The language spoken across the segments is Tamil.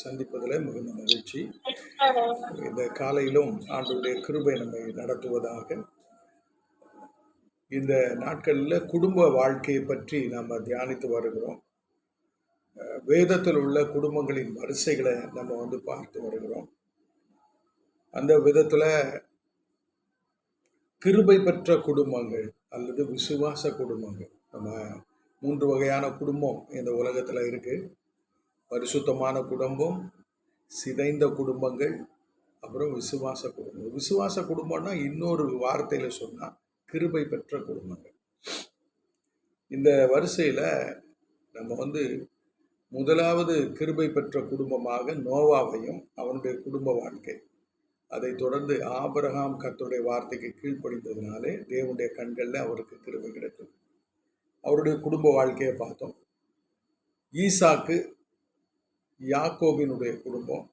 சந்திப்பதில் மிகுந்த மகிழ்ச்சி. இந்த காலையிலும் ஆண்டவருடைய கிருபை நம்மை நடத்துவதாக. இந்த நாட்களில் குடும்ப வாழ்க்கையை பற்றி நாம் தியானித்து வருகிறோம். வேதத்தில் உள்ள குடும்பங்களின் வரிசைகளை நம்ம பார்த்து வருகிறோம். அந்த விதத்தில் கிருபை பெற்ற குடும்பங்கள் அல்லது விசுவாச குடும்பங்கள், நம்ம 3 வகையான குடும்பம் இந்த உலகத்தில் இருக்குது. பரிசுத்தமான குடும்பம், சிதைந்த குடும்பங்கள், அப்புறம் விசுவாச குடும்பம். விசுவாச குடும்பம்னா இன்னொரு வார்த்தையில் சொன்னால் கிருபை பெற்ற குடும்பங்கள். இந்த வரிசையில் நம்ம முதலாவது கிருபை பெற்ற குடும்பமாக நோவாவையும் அவனுடைய குடும்ப வாழ்க்கை, அதை தொடர்ந்து ஆபிரகாம் கர்த்தருடைய வார்த்தைக்கு கீழ்ப்படிந்ததுனாலே தேவனுடைய கண்களில் அவருக்கு கிருபை கிடைத்தது. அவருடைய குடும்ப வாழ்க்கையை பார்த்தோம். ஈசாக்கு, யாக்கோபினுடைய குடும்பம்.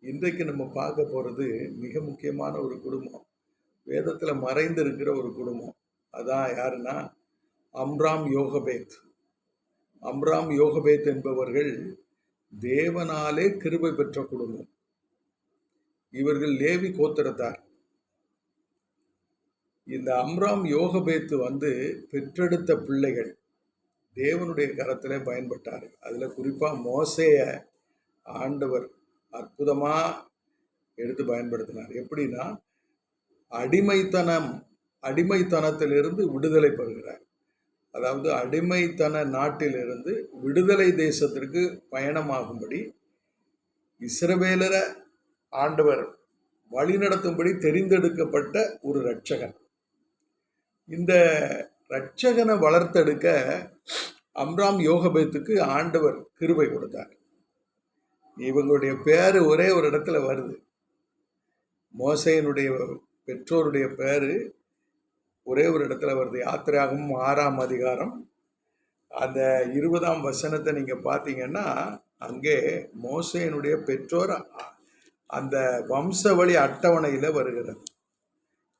இன்றைக்கு நம்ம பார்க்க போகிறது மிக முக்கியமான ஒரு குடும்பம், வேதத்தில் மறைந்து இருக்கிற ஒரு குடும்பம். அதான் யாருன்னா அம்ராம் யோகபேத். அம்ராம் யோகபேத் என்பவர்கள் தேவனாலே கிருபை பெற்ற குடும்பம். இவர்கள் லேவி கோத்திரத்தார். இந்த அம்ராம் யோகபேத்து பெற்றெடுத்த பிள்ளைகள் தேவனுடைய கரத்தில் பயன்பட்டார். அதில் குறிப்பாக மோசேய ஆண்டவர் அற்புதமாக எடுத்து பயன்படுத்தினார். எப்படின்னா, அடிமைத்தனத்திலிருந்து விடுதலை பெறுகிறார். அதாவது அடிமைத்தன நாட்டிலிருந்து விடுதலை தேசத்திற்கு பயணமாகும்படி இஸ்ரவேலரை ஆண்டவர் வழிநடத்தும்படி தெரிந்தெடுக்கப்பட்ட ஒரு இரட்சகன். இந்த இரட்சகனை வளர்த்தெடுக்க அம்ராம் யோகபேத்துக்கு ஆண்டவர் கிருபை கொடுத்தார். இவங்களுடைய பேர் ஒரே ஒரு இடத்துல வருது. மோசேயினுடைய பெற்றோருடைய பேர் ஒரே ஒரு இடத்துல வருது. யாத்திராகமம் 6ஆம் அதிகாரம் அந்த 20ஆம் வசனத்தை நீங்கள் பார்த்தீங்கன்னா, அங்கே மோசேயினுடைய பெற்றோர் அந்த வம்சவழி அட்டவணையில் வருகிறது.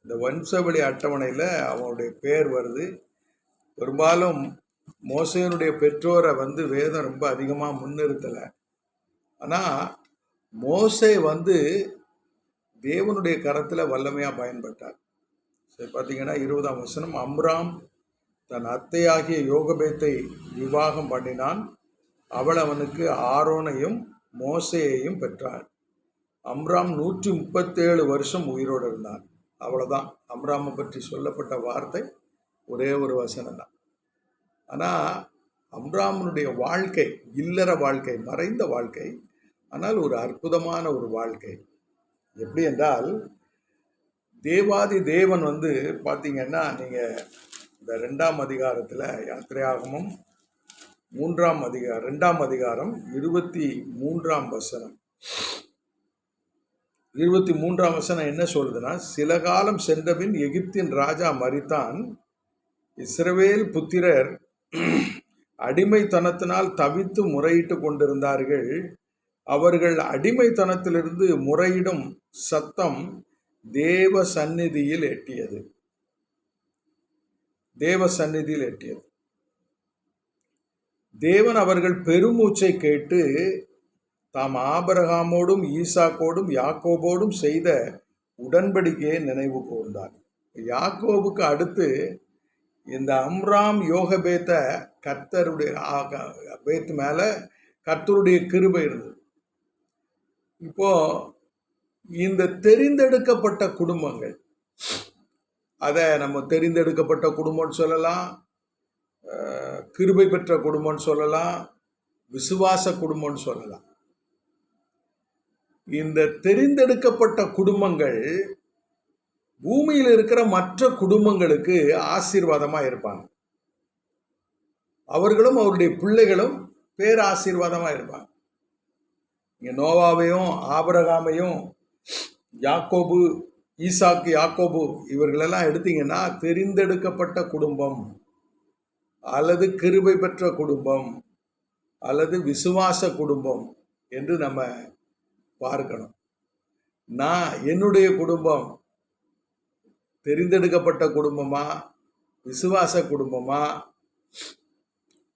இந்த வம்சவழி அட்டவணையில் அவனுடைய பேர் வருது. பெரும்பாலும் மோசேயினுடைய பெற்றோரை வேதம் ரொம்ப அதிகமாக முன்னிறுத்தலை. ஆனால் மோசே தேவனுடைய கரத்தில் வல்லமையாக பயன்பட்டார். சரி, பார்த்தீங்கன்னா 20ஆம் வசனம், அம்ராம் தன் அத்தையாகிய யோகபேத்தை விவாகம் பண்ணினான். அவள் அவனுக்கு ஆரோனையும் மோசேயையும் பெற்றாள். அம்ராம் 137 வருஷம் உயிரோடு இருந்தான். அவ்வளோதான் அம்ராமை பற்றி சொல்லப்பட்ட வார்த்தை, ஒரே ஒரு வசனம் தான். ஆனால் அம்ராமனுடைய வாழ்க்கை இல்லற வாழ்க்கை, மறைந்த வாழ்க்கை, ஆனால் ஒரு அற்புதமான ஒரு வாழ்க்கை. எப்படி என்றால், தேவாதி தேவன் பார்த்தீங்கன்னா, நீங்கள் இந்த 2ஆம் அதிகாரத்தில் யாத்திரையாகமம் 2ஆம் அதிகாரம் 23ஆம் வசனம் 23ஆம் வசனம் என்ன சொல்லுதுன்னா, சில காலம் சென்றபின் எகிப்தின் ராஜா மரித்தான். இஸ்ரவேல் புத்திரர் அடிமைத்தனத்தினால் தவித்து முறையிட்டு கொண்டிருந்தார்கள். அவர்கள் அடிமைத்தனத்திலிருந்து முறையிடும் சத்தம் தேவ சந்நிதியில் எட்டியது. தேவன் அவர்கள் பெருமூச்சை கேட்டு தாம் ஆபிரகாமோடும் ஈசாக்கோடும் யாக்கோபோடும் செய்த உடன்படிக்கையை நினைவு கூர்ந்தார். யாக்கோபுக்கு அடுத்து இந்த அம்ராம் யோகபேத்தை பேத்து மேலே கர்த்தருடைய கிருபை இருந்தது. இப்போ இந்த தெரிந்தெடுக்கப்பட்ட குடும்பங்கள், அதை நம்ம தெரிந்தெடுக்கப்பட்ட குடும்பம்னு சொல்லலாம், கிருபை பெற்ற குடும்பம்னு சொல்லலாம், விசுவாச குடும்பம்னு சொல்லலாம். இந்த தெரிந்தெடுக்கப்பட்ட குடும்பங்கள் பூமியில் இருக்கிற மற்ற குடும்பங்களுக்கு ஆசீர்வாதமாக இருப்பாங்க. அவர்களும் அவருடைய பிள்ளைகளும் பேராசீர்வாதமாக இருப்பாங்க. இங்கே நோவாவையும் ஆபிரகாமையும் யாக்கோபு, ஈசாக்கு, யாக்கோபு இவர்களெல்லாம் எடுத்தீங்கன்னா தெரிந்தெடுக்கப்பட்ட குடும்பம் அல்லது கிருபை பெற்ற குடும்பம் அல்லது விசுவாச குடும்பம் என்று நம்ம பார்க்கணும். என்னுடைய குடும்பம் தெரிந்தெடுக்கப்பட்ட குடும்பமா, விசுவாச குடும்பமா,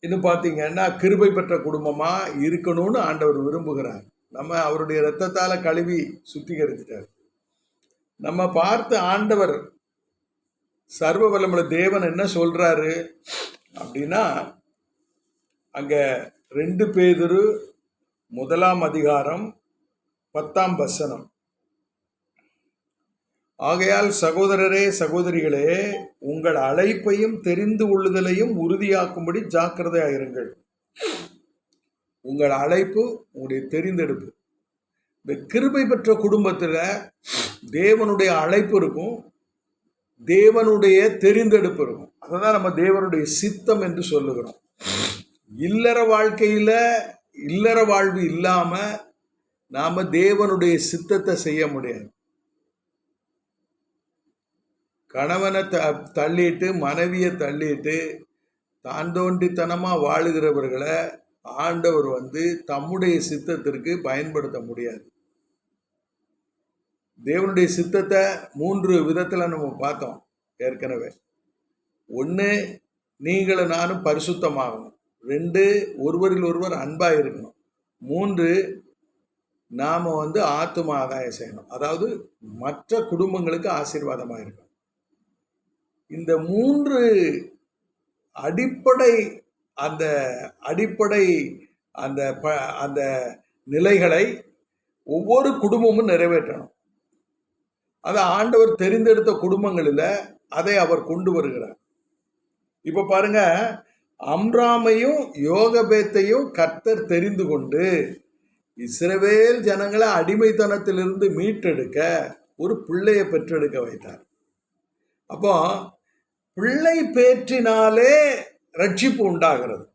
இன்னும் பார்த்தீங்கன்னா கிருபை பெற்ற குடும்பமா இருக்கணும்னு ஆண்டவர் விரும்புகிறார். நம்ம அவருடைய இரத்தத்தால கழுவி சுத்திகரிச்சிட்டார். நம்ம பார்த்து ஆண்டவர் சர்வ வல்லமுள்ள தேவன் என்ன சொல்றாரு அப்படின்னா, அங்க 2 பேதுரு 1 அதிகாரம் 10 ஆகையால் சகோதரரே சகோதரிகளே, உங்கள் அழைப்பையும் தெரிந்து கொள்ளுதலையும் உறுதியாக்கும்படி ஜாக்கிரதையாயிருங்கள். உங்கள் அழைப்பு, உங்களுடைய தெரிந்தெடுப்பு. இந்த கிருபை பெற்ற குடும்பத்தில் தேவனுடைய அழைப்பு இருக்கும், தேவனுடைய தெரிந்தெடுப்பு இருக்கும். அதான் நம்ம தேவனுடைய சித்தம் என்று சொல்லுகிறோம். இல்லற வாழ்க்கையில இல்லற வாழ்வு இல்லாம நாம தேவனுடைய சித்தத்தை செய்ய முடியாது. கணவனை தள்ளிட்டு மனைவியை தள்ளிட்டு தாண்டோண்டித்தனமா வாழுகிறவர்களை ஆண்டவர் தம்முடைய சித்தத்திற்கு பயன்படுத்த முடியாது. தேவனுடைய சித்தத்தை 3 விதத்தில் நம்ம பார்த்தோம் ஏற்கனவே. 1, நீங்களும் நானும் பரிசுத்தமாகணும். 2, ஒருவரில் ஒருவர் அன்பாக இருக்கணும். 3, நாம் ஆத்தும ஆதாயம் செய்யணும், அதாவது மற்ற குடும்பங்களுக்கு ஆசீர்வாதமாக இருக்கணும். இந்த 3 அடிப்படை அந்த நிலைகளை ஒவ்வொரு குடும்பமும் நிறைவேற்றணும். அதை ஆண்டவர் தெரிந்தெடுத்த குடும்பங்களில் அதை அவர் கொண்டு வருகிறார். இப்ப பாருங்க, அம்ராமையும் யோகபேத்தையும் கர்த்தர் தெரிந்து கொண்டு இஸ்ரவேல் ஜனங்களை அடிமைத்தனத்திலிருந்து மீட்டெடுக்க ஒரு பிள்ளையை பெற்றெடுக்க வைத்தார். அப்போ பிள்ளை பேற்றினாலே ரட்சிப்பு உண்டாகிறது.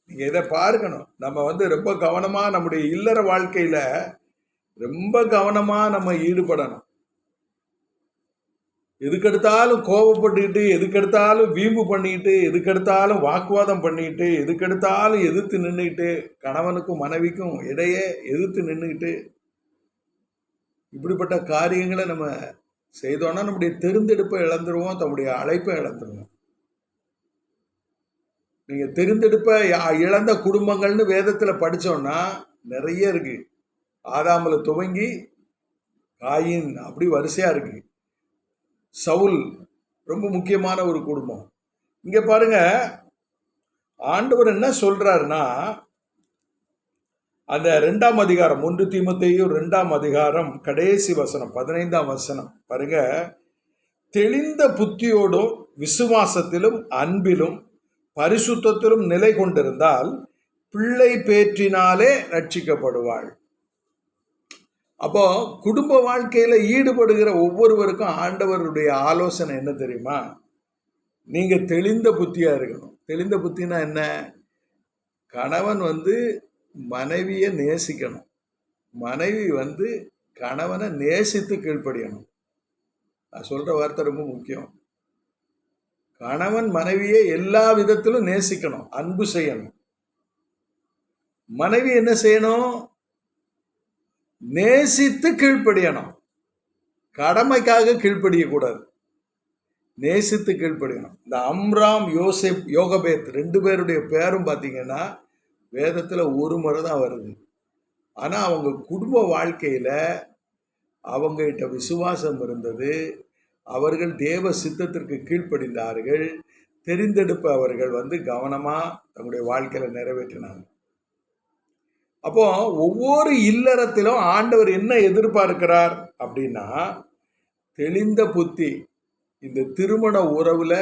நீங்க இதை பார்க்கணும். நம்ம ரொம்ப கவனமா நம்முடைய இல்லற வாழ்க்கையில ரொம்ப கவனமா நம்ம ஈடுபடணும். எதுக்கெடுத்தாலும் கோபப்பட்டுக்கிட்டு, எதுக்கெடுத்தாலும் வீம்பு பண்ணிக்கிட்டு, எதுக்கெடுத்தாலும் வாக்குவாதம் பண்ணிக்கிட்டு, எதுக்கெடுத்தாலும் எதிர்த்து நின்றுக்கிட்டு, கணவனுக்கும் மனைவிக்கும் இடையே எதிர்த்து நின்றுக்கிட்டு, இப்படிப்பட்ட காரியங்களை நம்ம செய்தோன்னா நம்முடைய தெரிந்தெடுப்பை இழந்துருவோம், தம்முடைய அழைப்பை இழந்துருவோம். நீங்க தெரிந்தெடுப்பை இழந்த குடும்பங்கள்னு வேதத்துல படிச்சோம்னா நிறைய இருக்கு. ஆதாமில துவங்கி காயின் அப்படி வரிசையா இருக்கு. சவுல் ரொம்ப முக்கியமான ஒரு குடும்பம். இங்க பாருங்க, ஆண்டவர் என்ன சொல்றாருன்னா, அந்த 2 அதிகாரம் 1 தீமோத்தேயு 2 அதிகாரம் கடைசி வசனம் 15 பாருங்க, தெளிந்த புத்தியோடும் விசுவாசத்திலும் அன்பிலும் பரிசுத்தத்திலும் நிலை கொண்டிருந்தால் பிள்ளை பேற்றினாலே ரட்சிக்கப்படுவாள். அப்போ குடும்ப வாழ்க்கையில ஈடுபடுகிற ஒவ்வொருவருக்கும் ஆண்டவருடைய ஆலோசனை என்ன தெரியுமா? நீங்க தெளிந்த புத்தியா இருக்கணும். தெளிந்த புத்தினா என்ன? கணவன் மனைவியை நேசிக்கணும், மனைவி கணவனை நேசித்து கீழ்ப்படியணும். நான் சொல்ற வார்த்தை ரொம்ப முக்கியம். கணவன் மனைவியை எல்லா விதத்திலும் நேசிக்கணும், அன்பு செய்யணும். மனைவி என்ன செய்யணும்? நேசித்து கீழ்ப்படியணும். கடமைக்காக கீழ்ப்படியக்கூடாது, நேசித்து கீழ்ப்படியணும். இந்த அம்ராம் யோகபேத் 2 பேருடைய பேரும் பார்த்தீங்கன்னா வேதத்தில் ஒரு முறை தான் வருது. ஆனால் அவங்க குடும்ப வாழ்க்கையில் அவங்ககிட்ட விசுவாசம் இருந்தது. அவர்கள் தேவ சித்தத்திற்கு கீழ்ப்படிந்தார்கள். தெரிந்தெடுப்பு அவர்கள் கவனமாக தங்களுடைய வாழ்க்கையில் நிறைவேற்றினாங்க. அப்போ ஒவ்வொரு இல்லறத்திலும் ஆண்டவர் என்ன எதிர்பார்க்கிறார் அப்படின்னா, தெளிந்த புத்தி. இந்த திருமண உறவுல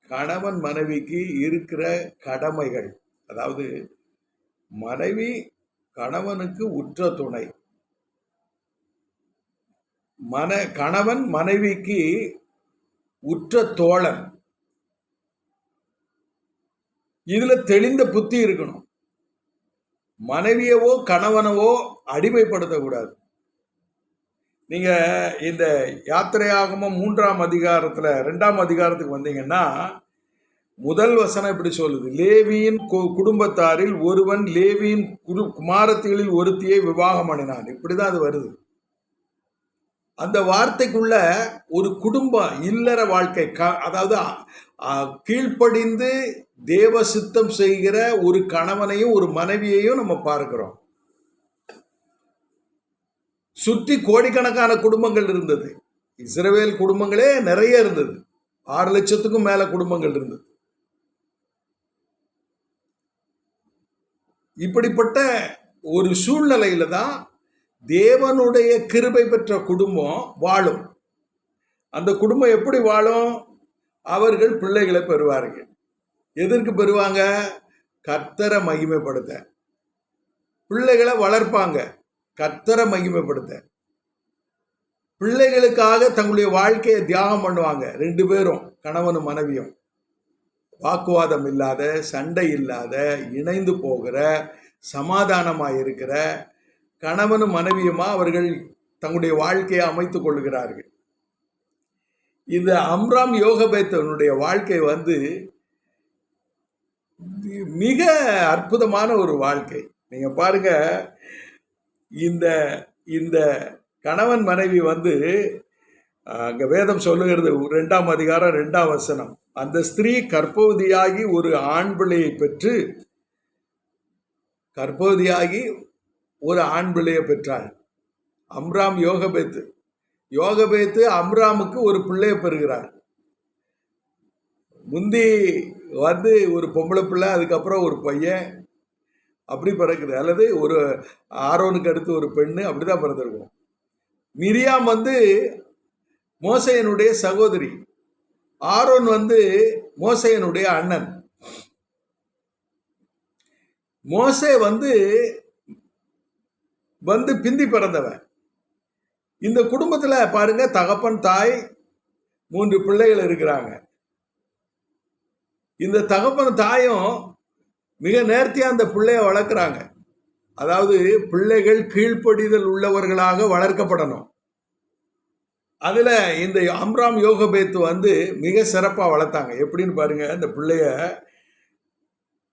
கணவன் மனைவிக்கு இருக்கிற கடமைகள், அதாவது மனைவி கணவனுக்கு உற்ற துணை, கணவன் மனைவிக்கு உற்ற தோழன். இதுல தெளிந்த புத்தி இருக்கணும். மனைவியவோ கணவனவோ அடிமைப்படுத்தக்கூடாது. நீங்க இந்த யாத்திரையாகமம் 3 அதிகாரத்துல 2 அதிகாரத்துக்கு வந்தீங்கன்னா முதல் வசனம் இப்படி சொல்லுது, லேவியின் குடும்பத்தாரில் ஒருவன் லேவியின் குமாரத்திகளில் ஒருத்தியை விவாகம் பண்ணினான். இப்படிதான் அது வருது. அந்த வார்த்தைக்குள்ள ஒரு குடும்பம் இல்லற வாழ்க்கை, அதாவது கீழ்ப்படிந்து தேவ சித்தம் செய்கிற ஒரு கணவனையும் ஒரு மனைவியையும் நம்ம பார்க்கிறோம். சுற்றி கோடிக்கணக்கான குடும்பங்கள் இருந்தது. இஸ்ரவேல் குடும்பங்களே நிறைய இருந்தது. 6 லட்சத்துக்கும் மேல குடும்பங்கள் இருந்தது. இப்படிப்பட்ட ஒரு சூழ்நிலையில தான் தேவனுடைய கிருபை பெற்ற குடும்பம் வாழும். அந்த குடும்பம் எப்படி வாழும்? அவர்கள் பிள்ளைகளை பெறுவார்கள். எதற்கு பெறுவாங்க? கர்த்தரை மகிமைப்படுத்த. பிள்ளைகளை வளர்ப்பாங்க, கர்த்தரை மகிமைப்படுத்த. பிள்ளைகளுக்காக தங்களுடைய வாழ்க்கையை தியாகம் பண்ணுவாங்க. 2 பேரும், கணவனும் மனைவியும், வாக்குவாதம் இல்லாத, சண்டை இல்லாத, இணைந்து போகிற, சமாதானமாக இருக்கிற கணவனும் மனைவியுமா அவர்கள் தங்களுடைய வாழ்க்கையை அமைத்துக் கொள்கிறார்கள். இந்த அம்ராம் யோகபேத்தனுடைய வாழ்க்கை மிக அற்புதமான ஒரு வாழ்க்கை. நீங்க பாருங்க, இந்த இந்த கணவன் மனைவி அங்க வேதம் சொல்லுகிறது, 2ஆம் அதிகாரம் 2ஆம் வசனம், அந்த ஸ்திரீ கர்ப்பவதியாகி ஒரு ஆண் பிள்ளையை பெற்று, கர்ப்பவதியாகி ஒரு ஆண் பிள்ளையை பெற்றாள். அம்ராம் யோகபேத்து அம்ராமுக்கு ஒரு பிள்ளையை பெறுகிறார். முந்தி ஒரு பொம்பளை பிள்ளை, அதுக்கப்புறம் ஒரு பையன், அப்படி பிறக்குது. அல்லது ஒரு ஆரோனுக்கு அடுத்து ஒரு பெண்ணு, அப்படிதான் பிறந்திருக்கும். மிரியாம் மோசேயனுடைய சகோதரி, ஆரோன் மோசேயனுடைய அண்ணன். மோசே பிந்தி பிறந்தவன். இந்த குடும்பத்துல பாருங்க, தகப்பன் தாய் 3 பிள்ளைகள் இருக்கிறாங்க. இந்த தகப்பன் தாயும் மிக நேர்த்தியா அந்த பிள்ளைய வளர்க்குறாங்க. அதாவது பிள்ளைகள் கீழ்ப்படிதல் உள்ளவர்களாக வளர்க்கப்படணும். அதுல இந்த அம்ராம் யோகபேத்து மிக சிறப்பா வளர்த்தாங்க. எப்படின்னு பாருங்க, இந்த பிள்ளைய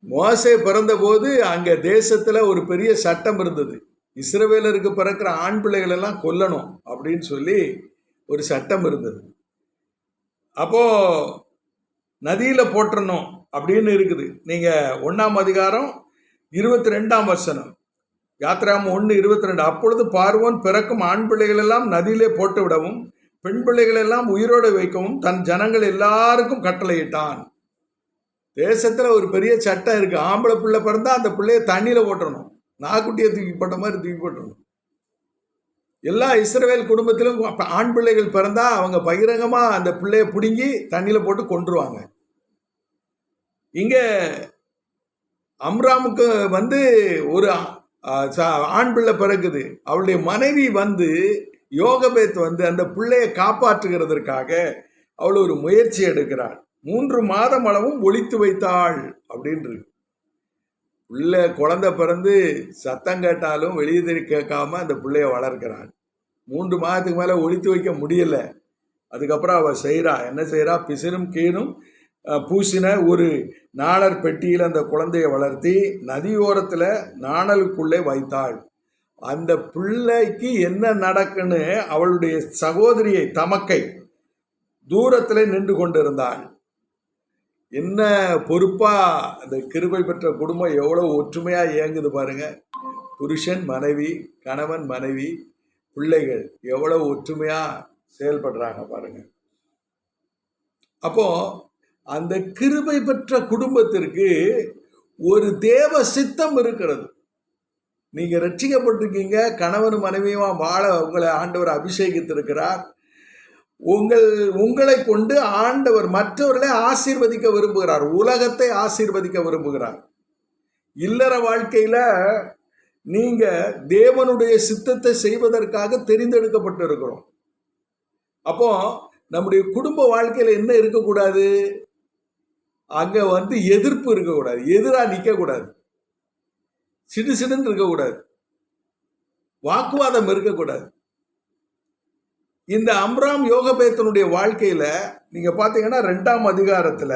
மோசே பிறந்த போது அங்க தேசத்துல ஒரு பெரிய சட்டம் இருந்தது. இஸ்ரவேலருக்கு பிறக்கிற ஆண் பிள்ளைகள் எல்லாம் கொல்லணும் அப்படின்னு சொல்லி ஒரு சட்டம் இருந்தது. அப்போ நதியில போட்டுறணும் அப்படின்னு இருக்குது. நீங்க 1ஆம் அதிகாரம் 22ஆம் வசனம், யாத்திராகமம் 1:22, அப்பொழுது பார்வோன் பிறக்கும் ஆண் பிள்ளைகள் எல்லாம் நதியிலே போட்டு விடவும் பெண் பிள்ளைகள் எல்லாம் உயிரோடு வைக்கவும் தன் ஜனங்கள் எல்லாருக்கும் கட்டளையிட்டான். தேசத்துல ஒரு பெரிய சட்டம் இருக்கு. ஆம்பளை பிள்ளை பிறந்தா அந்த பிள்ளைய தண்ணியில போட்டுறணும், நாக்குட்டியை தூக்கி போட்ட மாதிரி தூக்கி போட்டுறணும். எல்லா இஸ்ரவேல் குடும்பத்திலும் ஆண் பிள்ளைகள் பிறந்தா அவங்க பகிரங்கமா அந்த பிள்ளைய பிடுங்கி தண்ணியில போட்டு கொன்றுவாங்க. இங்க அம்ராமுக்கு ஒரு ஆண் பிள்ளை பிறகுது. அவளுடைய மனைவி யோகபேத் அந்த பிள்ளையை காப்பாற்றுகிறதற்காக அவள் ஒரு முயற்சி எடுக்கிறாள். 3 மாதம் அளவும் ஒளித்து வைத்தாள் அப்படின்றது. பிள்ளை குழந்தை பிறந்து சத்தம் கேட்டாலும் வெளியே கேட்காம அந்த பிள்ளைய வளர்க்கிறாள். 3 மாதத்துக்கு மேல ஒளித்து வைக்க முடியல. அதுக்கப்புறம் அவள் என்ன செய்யறா, பிசினும் கீனும் பூசின ஒரு நாணல் பெட்டியில் அந்த குழந்தையை வளர்த்தி நதியோரத்துல நாணலுக்குள்ளே வைத்தாள். அந்த பிள்ளைக்கு என்ன நடக்குன்னு அவளுடைய சகோதரியை தமக்கை தூரத்தில் நின்று கொண்டிருந்தாள். என்ன பொறுப்பா அந்த கிருபை பெற்ற குடும்பம் எவ்வளவு ஒற்றுமையா இயங்குது பாருங்க. புருஷன் மனைவி, கணவன் மனைவி, பிள்ளைகள் எவ்வளவு ஒற்றுமையா செயல்படுறாங்க பாருங்க. அப்போ அந்த கிருபை பெற்ற குடும்பத்திற்கு ஒரு தேவ சித்தம் இருக்கிறது. நீங்க ரட்சிக்கப்பட்டிருக்கீங்க, கணவன் மனைவியுமா வாழ உங்களை ஆண்டவர் அபிஷேகித்திருக்கிறார். உங்களை கொண்டு ஆண்டவர் மற்றவர்களை ஆசீர்வதிக்க விரும்புகிறார், உலகத்தை ஆசீர்வதிக்க விரும்புகிறார். இல்லற வாழ்க்கையில நீங்க தேவனுடைய சித்தத்தை செய்வதற்காக தெரிந்தெடுக்கப்பட்டு இருக்கிறோம். அப்போ நம்முடைய குடும்ப வாழ்க்கையில என்ன இருக்கக்கூடாது? அங்க எதிர்ப்பு இருக்கக்கூடாது, எதிராக நிற்கக்கூடாது, சிடுசிடுன்னு இருக்கக்கூடாது, வாக்குவாதம் இருக்கக்கூடாது. இந்த அம்ராம் யோகபேத்தனுடைய வாழ்க்கையில நீங்க பாத்தீங்கன்னா 2ஆம் அதிகாரத்துல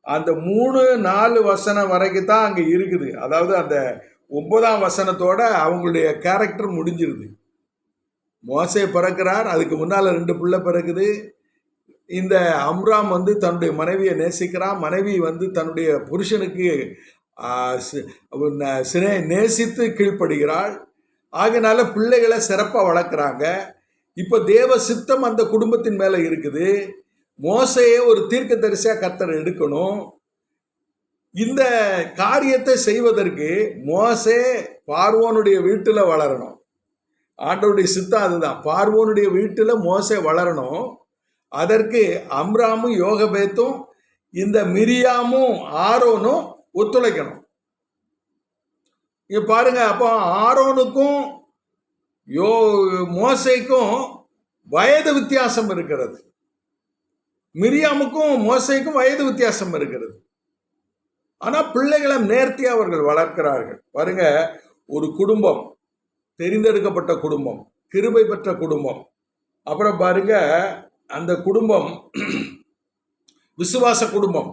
அந்த 3-4 வசனம் வரைக்கும் தான் அங்க இருக்குது. அதாவது அந்த 9ஆம் வசனத்தோட அவங்களுடைய கேரக்டர் முடிஞ்சிருது. மோசே பிறக்கிறார், அதுக்கு முன்னால 2 பிள்ளை பிறகுது. இந்த அம்ராம் தன்னுடைய மனைவியை நேசிக்கிறான். மனைவி தன்னுடைய புருஷனுக்கு நேசித்து கீழ்ப்படுகிறாள். ஆகையினால பிள்ளைகளை சிறப்பாக வளர்க்குறாங்க. இப்போ தேவ சித்தம் அந்த குடும்பத்தின் மேலே இருக்குது. மோசையை ஒரு தீர்க்கதரிசியாக கர்த்தர் எடுக்கணும். இந்த காரியத்தை செய்வதற்கு மோசே பார்வோனுடைய வீட்டில் வளரணும். ஆண்டவருடைய சித்தம் அதுதான். பார்வோனுடைய வீட்டில் மோசே வளரணும். அதற்கு அம்ராமும் யோகபேத்தும் இந்த மிரியாமும் ஆரோனும் ஒத்துழைக்கணும். இங்க பாருங்க, அப்போ ஆரோனுக்கும் மோசைக்கும் வயது வித்தியாசம் இருக்கிறது. மிரியாமுக்கும் மோசைக்கும் வயது வித்தியாசம் இருக்கிறது. ஆனா பிள்ளைகளை நேர்த்தியா அவர்கள் வளர்க்கிறார்கள். பாருங்க, ஒரு குடும்பம், தெரிந்தெடுக்கப்பட்ட குடும்பம், கிருபை பெற்ற குடும்பம். அப்புறம் பாருங்க, அந்த குடும்பம் விசுவாச குடும்பம்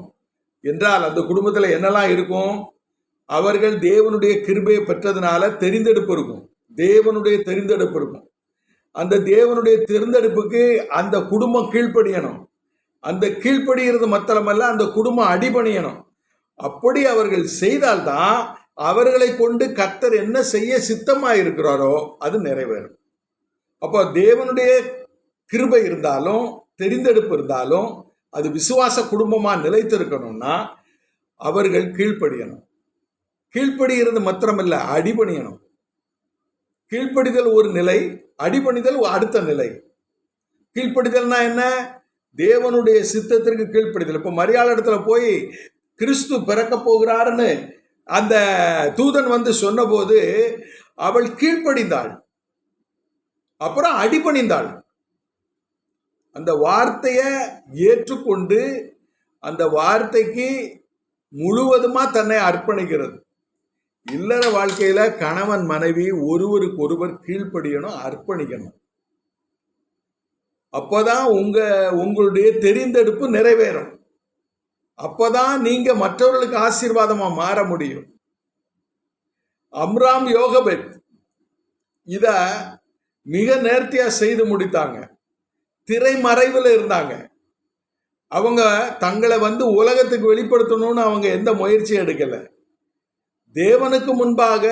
என்றால் அந்த குடும்பத்தில் என்னெல்லாம் இருக்கும்? அவர்கள் தேவனுடைய கிருபையை பெற்றதுனால தெரிந்தெடுப்பு இருக்கும். தேவனுடைய தெரிந்தெடுப்பு இருக்கும். அந்த தேவனுடைய தெரிந்தெடுப்புக்கு அந்த குடும்பம் கீழ்ப்படியணும். அந்த கீழ்ப்படிகிறது மாத்திரமல்ல, அந்த குடும்பம் அடிபணியணும். அப்படி அவர்கள் செய்தால்தான் அவர்களை கொண்டு கர்த்தர் என்ன செய்ய சித்தமாக இருக்கிறாரோ அது நிறைவேறும். அப்போ தேவனுடைய கிருபை இருந்தாலும் தெரிந்தெடுப்பு இருந்தாலும் அது விசுவாச குடும்பமாக நிலைத்திருக்கணும்னா அவர்கள் கீழ்ப்படியணும். கீழ்ப்படிகிறது மாத்திரமல்ல, அடிபணியணும். கீழ்ப்படிதல் ஒரு நிலை, அடிபணிதல் அடுத்த நிலை. கீழ்ப்படிதல்னா என்ன? தேவனுடைய சித்தத்திற்கு கீழ்ப்படிதல். இப்போ மரியாள் இடத்துல போய் கிறிஸ்து பிறக்க போகிறாருன்னு அந்த தூதன் வந்து சொன்னபோது அவள் கீழ்ப்படிந்தாள், அப்புறம் அடிபணிந்தாள். அந்த வார்த்தையை ஏற்றுக்கொண்டு அந்த வார்த்தைக்கு முழுவதுமா தன்னை அர்ப்பணிக்கிறது. இல்லற வாழ்க்கையில கணவன் மனைவி ஒருவருக்கு ஒருவர் கீழ்ப்படியணும், அர்ப்பணிக்கணும். அப்போதான் உங்களுடைய தெரிந்தெடுப்பு நிறைவேறும். அப்போதான் நீங்க மற்றவர்களுக்கு ஆசீர்வாதமா மாற முடியும். அம்ராம் யோகபேத் இத மிக நேர்த்தியா செய்து முடித்தாங்க. திரைமறைவில் இருந்தாங்க. அவங்க தங்களை வந்து உலகத்துக்கு வெளிப்படுத்தணும்னு அவங்க எந்த முயற்சியும் எடுக்கல. தேவனுக்கு முன்பாக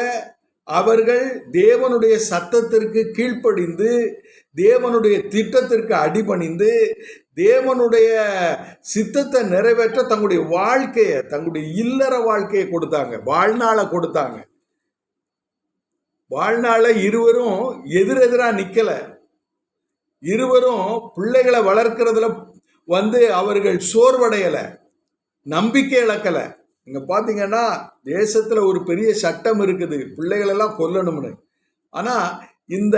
அவர்கள் தேவனுடைய சத்தத்திற்கு கீழ்ப்படிந்து தேவனுடைய திட்டத்திற்கு அடிபணிந்து தேவனுடைய சித்தத்தை நிறைவேற்ற தங்களுடைய வாழ்க்கையை, தங்களுடைய இல்லற வாழ்க்கையை கொடுத்தாங்க, வாழ்நாளை கொடுத்தாங்க. வாழ்நாளை இருவரும் எதிரெதிராக நிக்கல. இருவரும் பிள்ளைகளை வளர்க்கிறதுல வந்து அவர்கள் சோர்வடையல, நம்பிக்கை இழக்கல. நீங்க பாத்தீங்கன்னா தேசத்துல ஒரு பெரிய சட்டம் இருக்குது, பிள்ளைகளெல்லாம் கொல்லணும்னு. ஆனா இந்த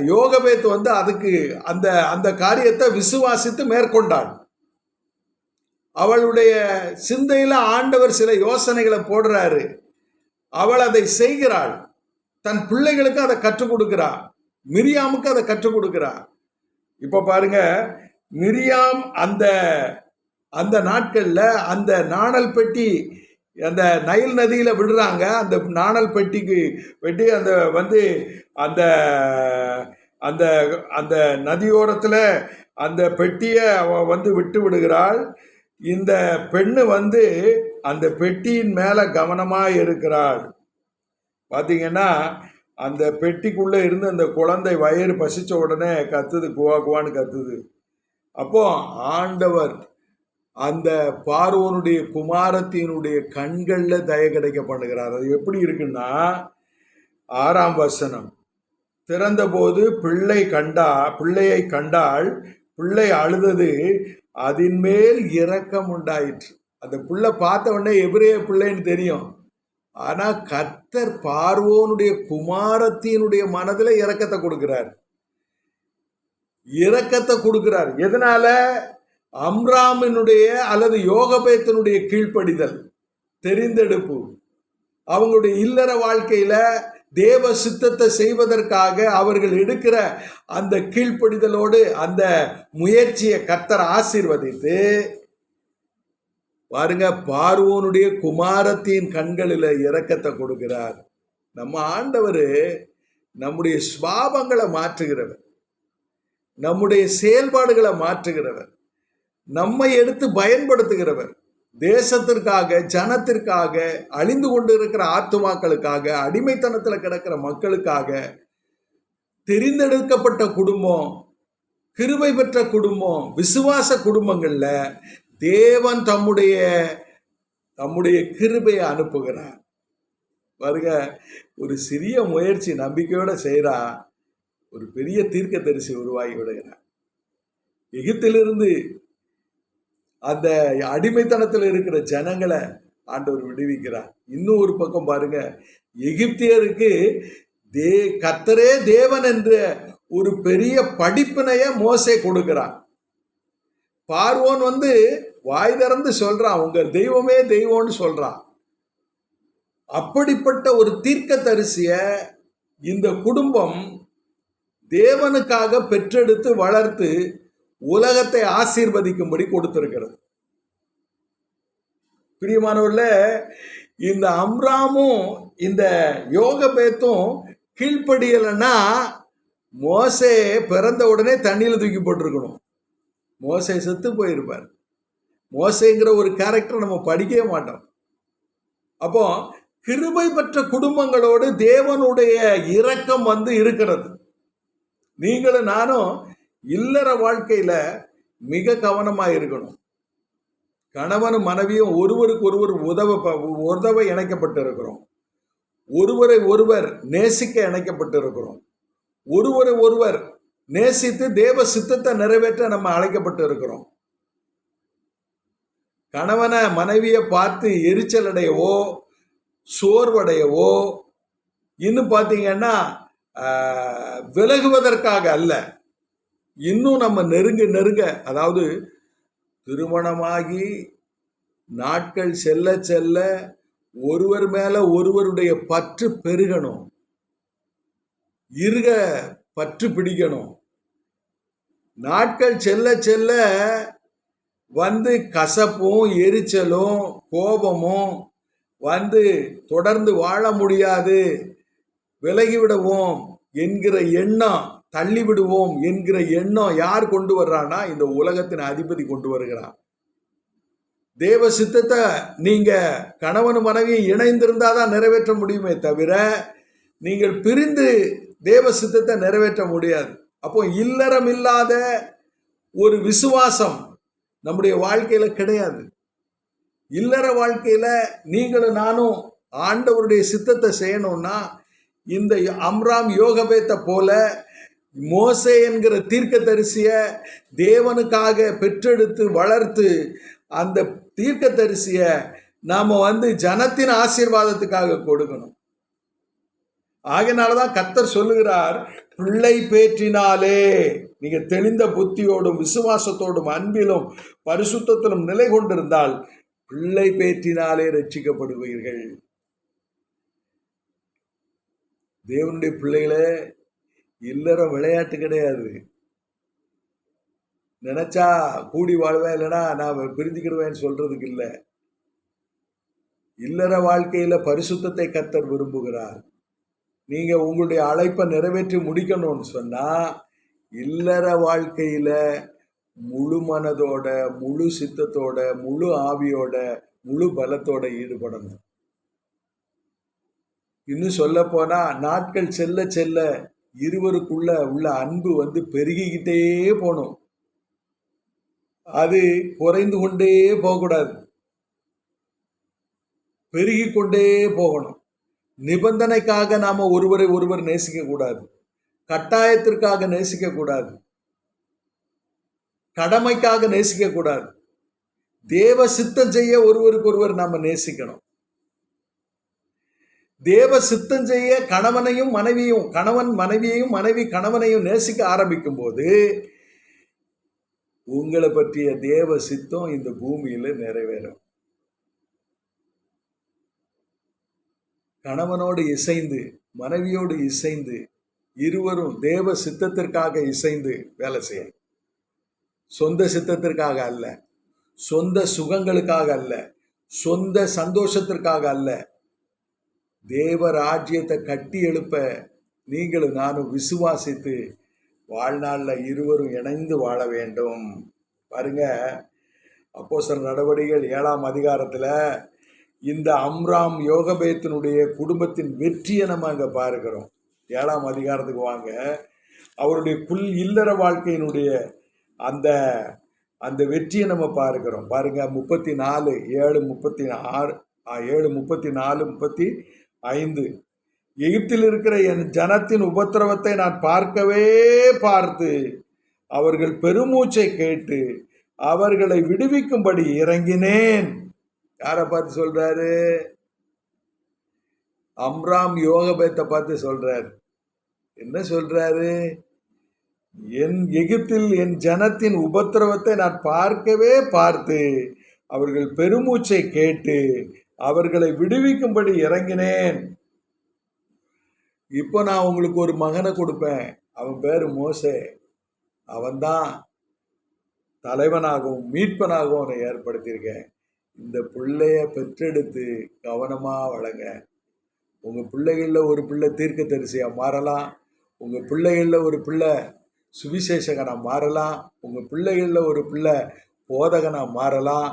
யோகபேத் வந்து அதுக்கு அந்த அந்த காரியத்தை விசுவாசித்து மேற்கொண்டாள். அவளுடைய சிந்தையில ஆண்டவர் சில யோசனைகளை போடுறாரு. அவள் அதை செய்கிறாள். தன் பிள்ளைகளுக்கு அதை கற்றுக் கொடுக்கிறாள். மிரியாமுக்கு அதை கற்றுக் கொடுக்கிறாள். இப்ப பாருங்க, மிரியாம் அந்த அந்த நாட்கள்ல அந்த நாணல் பெட்டி அந்த நைல் நதியில விடுறாங்க. அந்த நாணல் பெட்டிக்கு வெட்டி அந்த வந்து அந்த அந்த அந்த நதியோரத்தில் அந்த பெட்டியை அவ வந்து விட்டு விடுகிறாள். இந்த பெண்ணு வந்து அந்த பெட்டியின் மேலே கவனமாக இருக்கிறாள். பார்த்தீங்கன்னா அந்த பெட்டிக்குள்ளே இருந்து அந்த குழந்தை வயிறு பசிச்ச உடனே கத்துது, குவா குவான்னு கத்துது. அப்போ ஆண்டவர் அந்த பார்வோனுடைய குமாரத்தினுடைய கண்களில் தய கிடைக்க பண்ணுகிறார். அது எப்படி இருக்குன்னா, 6ஆம் வசனம், திறந்தபோது பிள்ளையை கண்டால் பிள்ளை அழுதது, அதன் மேல் இரக்கம் உண்டாயிற்று. அந்த பிள்ளை பார்த்த உடனே எபிரேய பிள்ளைன்னு தெரியும். ஆனா கர்த்தர் பார்வோனுடைய குமாரத்தினுடைய மனதில் இரக்கத்தை கொடுக்கிறார். இரக்கத்தை கொடுக்கிறார். எதனால? அம்ராமினுடைய அல்லது யோகபேத்தினுடைய கீழ்ப்படிதல், தெரிந்தெடுப்பு. அவங்களுடைய இல்லற வாழ்க்கையில தேவ சித்தத்தை செய்வதற்காக அவர்கள் எடுக்கிற அந்த கீழ்ப்படிதலோடு அந்த முயற்சியை கர்த்தர் ஆசீர்வதித்து பாருங்க, பார்வோனுடைய குமாரத்தின் கண்களில் இரக்கத்தை கொடுக்கிறார். நம்ம ஆண்டவர் நம்முடைய சுபாவங்களை மாற்றுகிறவர், நம்முடைய செயல்பாடுகளை மாற்றுகிறவர், நம்மை எடுத்து பயன்படுத்துகிறவர். தேசத்திற்காக, ஜனத்திற்காக, அழிந்து கொண்டு இருக்கிற ஆத்துமாக்களுக்காக, அடிமைத்தனத்தில் கிடக்கிற மக்களுக்காக தெரிந்தெடுக்கப்பட்ட குடும்பம், கிருபை பெற்ற குடும்பம், விசுவாச குடும்பங்கள்ல தேவன் தம்முடைய கிருபையை அனுப்புகிறார். பாருங்க, ஒரு சிறிய முயற்சி நம்பிக்கையோட செய்யறா, ஒரு பெரிய தீர்க்கதரிசி உருவாகி விடுகிறார். எகிப்திலிருந்து அந்த அடிமைத்தனத்தில் இருக்கிற ஜனங்களை ஆண்டவர் விடுவிக்கிறார். இன்னும் ஒரு பக்கம் பாருங்க, எகிப்தியருக்கு கர்த்தரே தேவன் என்ற ஒரு பெரிய படிப்பினைய மோசே கொடுக்கிறான். பார்வோன் வாய் திறந்து சொல்றான், உங்கள் தெய்வமே தெய்வம்னு சொல்றான். அப்படிப்பட்ட ஒரு தீர்க்கதரிசிய இந்த குடும்பம் தேவனுக்காக பெற்றெடுத்து வளர்த்து உலகத்தை ஆசீர்வதிக்கும்படி கொடுத்திருக்கிறது. பிரியமானவர்களே, இந்த அம்ராமும் இந்த யோகபேத்தும் கீழ்ப்படியலைன்னா மோசே பிறந்த உடனே தண்ணியில் தூக்கி போட்டிருக்கணும். மோசே செத்து போயிருப்பார். மோசேங்கிற ஒரு கேரக்டர் நம்ம படிக்கவே மாட்டோம். அப்போ கிருபை பெற்ற குடும்பங்களோடு தேவனுடைய இரக்கம் இருக்கிறது. நீங்களும் நானும் இல்லற வாழ்க்கையில மிக கவனமா இருக்கணும். கணவனும் மனைவியும் ஒருவருக்கு ஒருவர் உதவ இணைக்கப்பட்டு இருக்கிறோம். ஒருவரை ஒருவர் நேசிக்க இணைக்கப்பட்டு இருக்கிறோம். ஒருவரை ஒருவர் நேசித்து தேவ சித்தத்தை நிறைவேற்ற நம்ம அழைக்கப்பட்டு இருக்கிறோம். கணவனை மனைவியை பார்த்து எரிச்சல் அடையவோ சோர்வடையவோ இன்னும் பார்த்தீங்கன்னா விலகுவதற்காக அல்ல, இன்னும் நம்ம நெருங்க அதாவது திருமணமாகி நாட்கள் செல்ல செல்ல ஒருவர் மேல ஒருவருடைய பற்று பெருகணும், இருக பற்று பிடிக்கணும். நாட்கள் செல்ல செல்ல கசப்பும் எரிச்சலும் கோபமும் தொடர்ந்து வாழ முடியாது, விலகிவிடுவோம் என்கிற எண்ணம், தள்ளிவிடுவோம் என்கிற எண்ணம் யார் கொண்டு வர்றான்னா இந்த உலகத்தின் அதிபதி கொண்டு வருகிறான். தேவ சித்தத்தை நீங்க கணவன் மனைவி இணைந்திருந்தாதான் நிறைவேற்ற முடியுமே தவிர நீங்கள் பிரிந்து தேவ சித்தத்தை நிறைவேற்ற முடியாது. அப்போ இல்லறம் இல்லாத ஒரு விசுவாசம் நம்முடைய வாழ்க்கையில கிடையாது. இல்லற வாழ்க்கையில நீங்களும் நானும் ஆண்டவருடைய சித்தத்தை செய்யணும்னா இந்த அம்ராம் யோகபேத்தை போல மோசே என்கிற தீர்க்கதரிசிய தேவனுக்காக பெற்றெடுத்து வளர்த்து அந்த தீர்க்கதரிசிய நாம ஜனத்தின் ஆசீர்வாதத்துக்காக கொடுக்கணும். ஆகையினாலதான் கர்த்தர் சொல்லுகிறார், பிள்ளை பேற்றினாலே நீங்க தெளிந்த புத்தியோடும் விசுவாசத்தோடும் அன்பிலும் பரிசுத்தத்திலும் நிலை கொண்டிருந்தால் பிள்ளை பேற்றினாலே ரட்சிக்கப்படுவீர்கள். தேவனுடைய பிள்ளைகளே, இல்லறம் விளையாட்டு கிடையாது. நினைச்சா கூடி வாழ்வேன், இல்லைன்னா நான் பிரிஞ்சுக்கிடுவேன்னு சொல்றதுக்கு இல்லை. இல்லற வாழ்க்கையில பரிசுத்தத்தை கர்த்தர் விரும்புகிறார். நீங்க உங்களுடைய அழைப்பை நிறைவேற்றி முடிக்கணும்னு சொன்னா இல்லற வாழ்க்கையில முழு மனதோட, முழு சித்தத்தோட, முழு ஆவியோட, முழு பலத்தோட ஈடுபடணும். இன்னும் சொல்ல போனா நாட்கள் செல்ல செல்ல இருவருக்குள்ள உள்ள அன்பு பெருகிக்கிட்டே போகணும். அது குறைந்து கொண்டே போகக்கூடாது, பெருகி கொண்டே போகணும். நிபந்தனைக்காக நாம ஒருவரை ஒருவர் நேசிக்க கூடாது, கட்டாயத்திற்காக நேசிக்க கூடாது, கடமைக்காக நேசிக்க கூடாது. தேவ சித்தம் செய்ய ஒருவருக்கு ஒருவர் நாம நேசிக்கணும். தேவ சித்தம் செய்ய கணவனையும் மனைவியும், கணவன் மனைவியையும் மனைவி கணவனையும் நேசிக்க ஆரம்பிக்கும் போது உங்களை பற்றிய தேவ சித்தம் இந்த பூமியில நிறைவேறும். கணவனோடு இசைந்து மனைவியோடு இசைந்து இருவரும் தேவ சித்தத்திற்காக இசைந்து வேலை செய்யணும். சொந்த சித்தத்திற்காக அல்ல, சொந்த சுகங்களுக்காக அல்ல, சொந்த சந்தோஷத்திற்காக அல்ல. தேவ ராஜ்யத்தை கட்டி எழுப்ப நீங்களும் நானும் விசுவாசித்து வாழ்நாளில் இருவரும் இணைந்து வாழ வேண்டும். பாருங்க, அப்போஸ்தலர் நடவடிக்கைகள் 7ஆம் அதிகாரத்தில் இந்த அம்ராம் யோகபேத்தினுடைய குடும்பத்தின் வெற்றியை நம்ம அங்கே பார்க்கிறோம். 7ஆம் அதிகாரத்துக்கு வாங்க. அவருடைய இல்லற வாழ்க்கையினுடைய அந்த அந்த வெற்றியை நம்ம பார்க்கிறோம். பாருங்க, 34:7-34 எகிப்தில் இருக்கிற என் ஜனத்தின் உபத்திரவத்தை நான் பார்க்கவே பார்த்து அவர்கள் பெருமூச்சை கேட்டு அவர்களை விடுவிக்கும்படி இறங்கினேன். யாரை பார்த்து சொல்றாரு? அம்ராம் யோகபேத்தை பார்த்து சொல்றாரு. என்ன சொல்றாரு? எகிப்தில் என் ஜனத்தின் உபத்திரவத்தை நான் பார்க்கவே பார்த்து அவர்கள் பெருமூச்சை கேட்டு அவர்களை விடுவிக்கும்படி இறங்கினேன். இப்போ நான் உங்களுக்கு ஒரு மகனை கொடுப்பேன். அவன் பேரு மோசே. அவன்தான் தலைவனாகவும் மீட்பனாகவும் அவனை ஏற்படுத்தியிருக்கேன். இந்த பிள்ளைய பெற்றெடுத்து கவனமா வளங்க. உங்க பிள்ளைகளில் ஒரு பிள்ளை தீர்க்கதரிசியா மாறலாம். உங்க பிள்ளைகளில் ஒரு பிள்ளை சுவிசேஷகனா மாறலாம். உங்க பிள்ளைகளில் ஒரு பிள்ளை போதகனா மாறலாம்.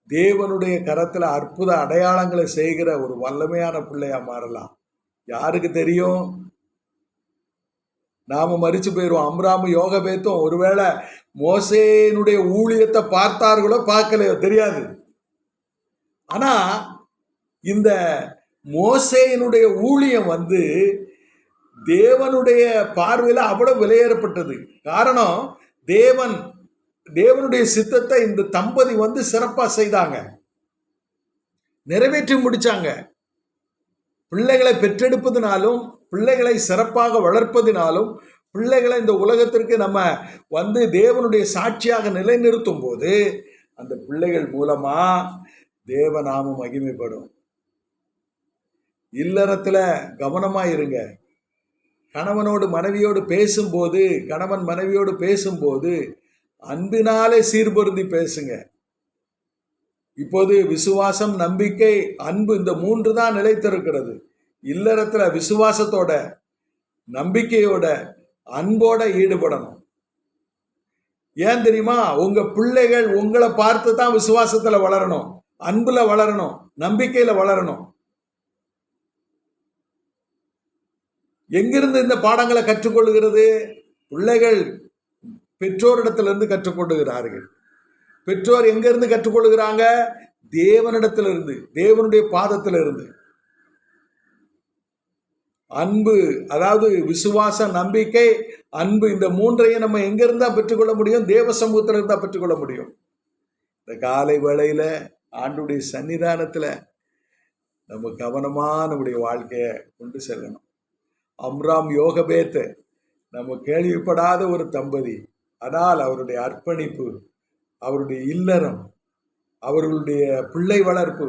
தேவனுடைய கரத்துல அற்புத அடையாளங்களை செய்கிற ஒரு வல்லமையான பிள்ளையா மாறலாம். யாருக்கு தெரியும்? நாம மரிச்சு போயிடுவோம். அம்ராமு யோகபேத்தும் ஒருவேளை மோசேனுடைய ஊழியத்தை பார்த்தார்களோ பார்க்கலையோ தெரியாது. ஆனா இந்த மோசேயினுடைய ஊழியம் தேவனுடைய பார்வையில் அவ்வளவு விலையேறப்பட்டது. காரணம், தேவனுடைய சித்தத்தை இந்த தம்பதி சிறப்பா செய்தாங்க, நிறைவேற்றி முடிச்சாங்க. பிள்ளைகளை பெற்றெடுப்பதினாலும் பிள்ளைகளை சிறப்பாக வளர்ப்பதினாலும் பிள்ளைகளை இந்த உலகத்திற்கு நம்ம தேவனுடைய சாட்சியாக நிலைநிறுத்தும் போது அந்த பிள்ளைகள் மூலமா தேவநாமம் மகிமைப்படும். இல்லறத்துல கவனமா இருங்க. கணவன் மனைவியோடு பேசும்போது அன்பினாலே சீர்பொருந்தி பேசுங்க. இப்போது விசுவாசம், நம்பிக்கை, அன்பு, இந்த 3 தான் நிலைத்திருக்கிறது. இல்லறத்துல விசுவாசத்தோட, நம்பிக்கையோட, அன்போட ஈடுபடணும். ஏன் தெரியுமா? உங்க பிள்ளைகள் உங்களை பார்த்து தான் விசுவாசத்துல வளரணும், அன்புல வளரணும், நம்பிக்கையில வளரணும். எங்கிருந்து இந்த பாடங்களை கற்றுக்கொள்கிறது? பிள்ளைகள் பெற்றோரிடத்திலிருந்து கற்றுக்கொள்ளுகிறார்கள். பெற்றோர் எங்கிருந்து கற்றுக்கொள்ளுகிறாங்க? தேவனிடத்திலிருந்து, தேவனுடைய பாதத்திலிருந்து. அன்பு, அதாவது விசுவாசம், நம்பிக்கை, அன்பு, இந்த 3ஐயும் நம்ம எங்கிருந்தா பெற்றுக்கொள்ள முடியும்? தேவ சமூகத்தில் இருந்தா பெற்றுக்கொள்ள முடியும். இந்த காலை வேளையில ஆண்டுடைய சன்னிதானத்துல நம்ம கவனமா நம்முடைய வாழ்க்கையை கொண்டு செல்லணும். அம்ராம் யோகபேத் நம்ம கேள்விப்படாத ஒரு தம்பதி. ஆனால் அவருடைய அர்ப்பணிப்பு, அவருடைய இல்லறம், அவர்களுடைய பிள்ளை வளர்ப்பு,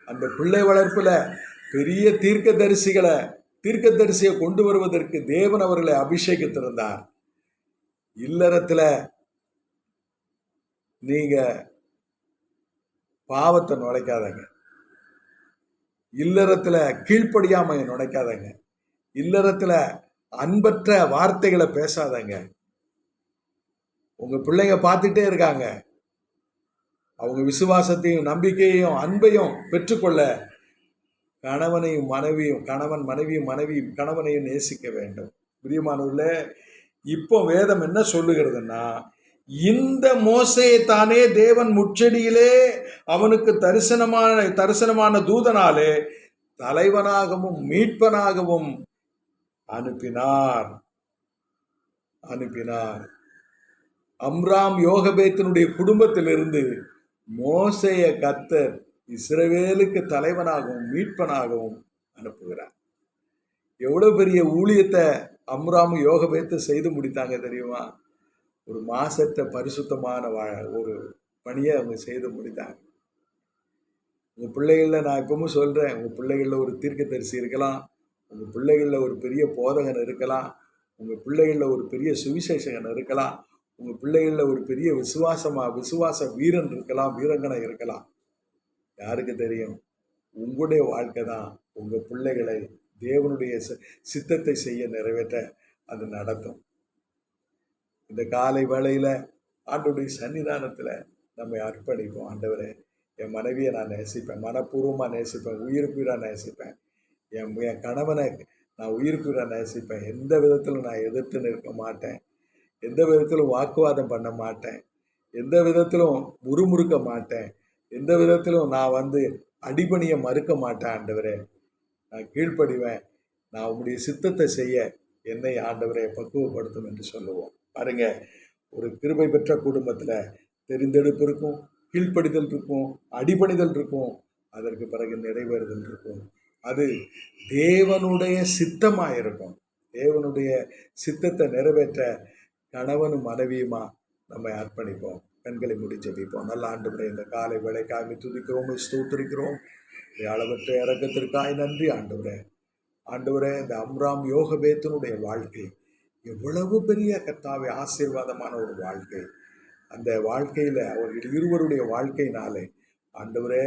அந்த பிள்ளை வளர்ப்புல பெரிய தீர்க்கதரிசியை கொண்டு வருவதற்கு தேவன் அவர்களை அபிஷேகித்திருந்தார். இல்லறத்துல நீங்க பாவத்தை நுழைக்காதங்க. இல்லறத்துல கீழ்ப்படியாம நுழைக்காதங்க. இல்லறத்துல அன்பற்ற வார்த்தைகளை பேசாதங்க. உங்க பிள்ளைங்க பார்த்துட்டே இருக்காங்க. அவங்க விசுவாசத்தையும் நம்பிக்கையையும் அன்பையும் பெற்றுக்கொள்ள கணவனையும் மனைவியும், கணவனையும் நேசிக்க வேண்டும். பிரியமானவர்களே, இப்போ வேதம் என்ன சொல்லுகிறதுன்னா, இந்த மோசேயை தானே தேவன் முச்செடியிலே அவனுக்கு தரிசனமான தூதனாலே தலைவனாகவும் மீட்பனாகவும் அனுப்பினார். அம்ராம் யோகபேத்தினுடைய குடும்பத்திலிருந்து மோசேய கர்த்தர் இஸ்ரவேலுக்கு தலைவனாகவும் மீட்பனாகவும் அனுப்புகிறார். எவ்வளவு பெரிய ஊழியத்தை அம்ராம் யோகபேத்து செய்து முடித்தாங்க தெரியுமா? ஒரு மாசற்ற பரிசுத்தமான ஒரு பணியை அவங்க செய்து முடித்தாங்க. உங்க பிள்ளைகளில் நான் எப்பவும் சொல்றேன், உங்க பிள்ளைகளில் ஒரு தீர்க்கதரிசி இருக்கலாம், உங்க பிள்ளைகளில் ஒரு பெரிய போதகன் இருக்கலாம், உங்க பிள்ளைகளில் ஒரு பெரிய சுவிசேஷகன் இருக்கலாம், உங்க பிள்ளைகளில் ஒரு பெரிய விசுவாச வீரன் இருக்கலாம், வீரங்கனை இருக்கலாம். யாருக்கு தெரியும்? உங்களுடைய வாழ்க்கை தான் உங்க பிள்ளைகளை தேவனுடைய சித்தத்தை செய்ய நிறைவேற்ற அது நடத்தும். இந்த காலை வேளையில ஆண்டவருடைய சன்னிதானத்துல நம்மை அர்ப்பணிப்போம். ஆண்டவரே, என் மனைவியை நான் நேசிப்பேன், மனப்பூர்வமா நேசிப்பேன், உயிருக்குயிரா நேசிப்பேன். என் கணவனை நான் உயிருக்கு நேசிப்பேன். எந்த விதத்திலும் நான் எதிர்த்து நிற்க மாட்டேன். எந்த விதத்திலும் வாக்குவாதம் பண்ண மாட்டேன். எந்த விதத்திலும் முறுமுறுக்க மாட்டேன். எந்த விதத்திலும் நான் அடிபணிய மறுக்க மாட்டேன். ஆண்டவரே, நான் கீழ்ப்படிவேன். நான் உம்முடைய சித்தத்தை செய்ய என்னை ஆண்டவரே பக்குவப்படுத்தும் என்று சொல்லுவோம். பாருங்க, ஒரு கிருபை பெற்ற குடும்பத்தில் தெரிந்தெடுப்பு இருக்கும், கீழ்ப்படிதல் இருக்கும், அடிபணிதல் இருக்கும், அதற்கு பிறகு நிறைவேறுதல் இருக்கும். அது தேவனுடைய சித்தமாக இருக்கும். தேவனுடைய சித்தத்தை நிறைவேற்ற கணவனும் மனைவியுமா நம்மை அர்ப்பணிப்போம். கண்களை மூடி ஜெபிப்போம். நல்ல ஆண்டவரே, இந்த காலை வேளைக்காக துதிக்கிறோம், ஸ்தோத்திரிக்கிறோம். அளவற்ற இரக்கத்திற்காய் நன்றி ஆண்டவரே. ஆண்டவரே, இந்த அம்ராம் யோகபேத்தினுடைய வாழ்க்கை எவ்வளவு பெரிய கர்த்தாவே ஆசீர்வாதமான ஒரு வாழ்க்கை. அந்த வாழ்க்கையில் அவர்கள் இருவருடைய வாழ்க்கையினாலே ஆண்டவரே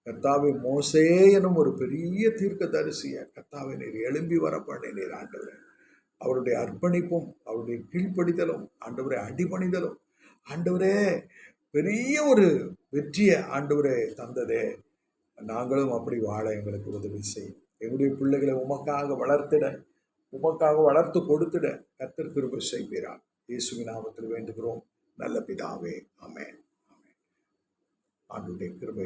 கர்த்தாவே, மோசே எனும் ஒரு பெரிய தீர்க்கதரிசிய கர்த்தாவே நீர் எழும்பி வர பண்ணினீர். ஆண்டவரே, அவருடைய அர்ப்பணிப்பும் அவருடைய கீழ்ப்படிதலும் ஆண்டவரே அடிபணிதலும் ஆண்டவரே பெரிய ஒரு வெற்றியை ஆண்டவரே தந்ததே. நாங்களும் அப்படி வாழ எங்களுக்கு உதவி செய்யும். எங்களுடைய பிள்ளைகளை உமக்காக வளர்த்திட, உமக்காக வளர்த்து கொடுத்திட கர்த்தர் கிருபை செய்வீராக. இயேசுவின் நாமத்தில் வேண்டுகிறோம் நல்ல பிதாவே. ஆமென். ஆண்டவருடைய கிருபை